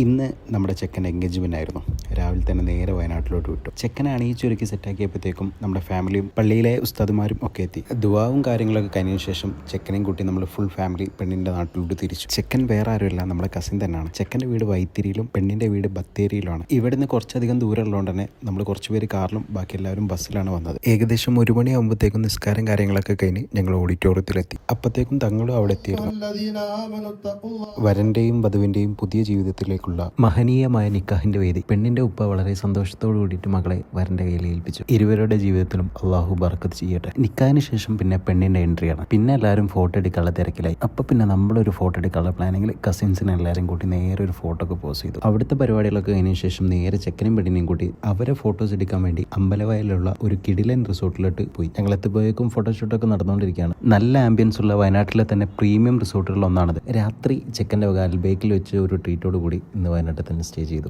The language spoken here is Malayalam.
ഇന്ന് നമ്മുടെ ചെക്കൻ്റെ എൻഗേജ്മെൻ്റ് ആയിരുന്നു. രാവിലെ തന്നെ നേരെ വയനാട്ടിലോട്ട് വിട്ടു. ചെക്കനെ അണിയിച്ചൊരുക്കി സെറ്റാക്കിയപ്പോഴത്തേക്കും നമ്മുടെ ഫാമിലിയും പള്ളിയിലെ ഉസ്താദുമാരും ഒക്കെ എത്തി. ദുആവും കാര്യങ്ങളൊക്കെ കഴിഞ്ഞ ശേഷം ചെക്കനെയും കൂട്ടി നമ്മൾ ഫുൾ ഫാമിലി പെണ്ണിൻ്റെ നാട്ടിലോട്ട് തിരിച്ചു. ചെക്കൻ വേറെ ആരുമില്ല, നമ്മുടെ കസിൻ തന്നെയാണ്. ചെക്കൻ്റെ വീട് വൈത്തിരിയിലും പെണ്ണിൻ്റെ വീട് ബത്തേരിയിലുമാണ്. ഇവിടുന്ന് കുറച്ചധികം ദൂരമുള്ളതുകൊണ്ട് തന്നെ നമ്മൾ കുറച്ചുപേര് കാറിലും ബാക്കി എല്ലാവരും ബസ്സിലാണ് വന്നത്. ഏകദേശം 1 മണിയാകുമ്പോഴത്തേക്കും നിസ്കാരം കാര്യങ്ങളൊക്കെ കഴിഞ്ഞ് ഞങ്ങൾ ഓഡിറ്റോറിയത്തിലെത്തി. അപ്പോഴത്തേക്കും തങ്ങളും അവിടെ എത്തിയിരുന്നു. വരന്റെയും വധുവിന്റെയും പുതിയ ജീവിതത്തിലേക്കുള്ള മഹനീയമായ നിക്കാഹിന്റെ വേദി. പെണ്ണിന്റെ ഉപ്പ വളരെ സന്തോഷത്തോടു കൂടിയിട്ട് മകളെ വരന്റെ കയ്യിൽ ഏൽപ്പിച്ചു. ഇരുവരുടെ ജീവിതത്തിലും അള്ളാഹു ബർക്കത്ത് ചെയ്യട്ടെ. നിക്കാഹിന് ശേഷം പിന്നെ പെണ്ണിന്റെ എൻട്രിയാണ്. പിന്നെ എല്ലാവരും ഫോട്ടോ എടുക്കാനുള്ള തിരക്കിലായി. അപ്പൊ പിന്നെ നമ്മളൊരു ഫോട്ടോ എടുക്കാനുള്ള പ്ലാനിങ്ങിൽ കസിൻസിനെ എല്ലാവരും കൂട്ടി നേരെ ഒരു ഫോട്ടോ ഒക്കെ പോസ്റ്റ് ചെയ്തു. അവിടുത്തെ പരിപാടികളൊക്കെ കഴിഞ്ഞ ശേഷം നേരെ ചെക്കനും പെണ്ണിനെയും കൂട്ടി അവരെ ഫോട്ടോസ് എടുക്കാൻ വേണ്ടി അമ്പലവയലുള്ള ഒരു കിടിലൻ റിസോർട്ടിലോട്ട് പോയി. ഞങ്ങൾ എത്തിപ്പോയേക്കും ഫോട്ടോഷൂട്ടൊക്കെ നടന്നുകൊണ്ടിരിക്കുകയാണ്. നല്ല ആംബിയൻസ് ഉള്ള വയനാട്ടിലെ തന്നെ പ്രീമിയം റിസോർട്ടുകളിൽ ഒന്നാണത്. രാത്രി ചെക്കൻ്റെ വക അൽബേക്കിൽ വെച്ച് ഒരു ട്രീറ്റോട് കൂടി ഇന്ന് വയനാട്ടിൽ തന്നെ സ്റ്റേ ചെയ്തു.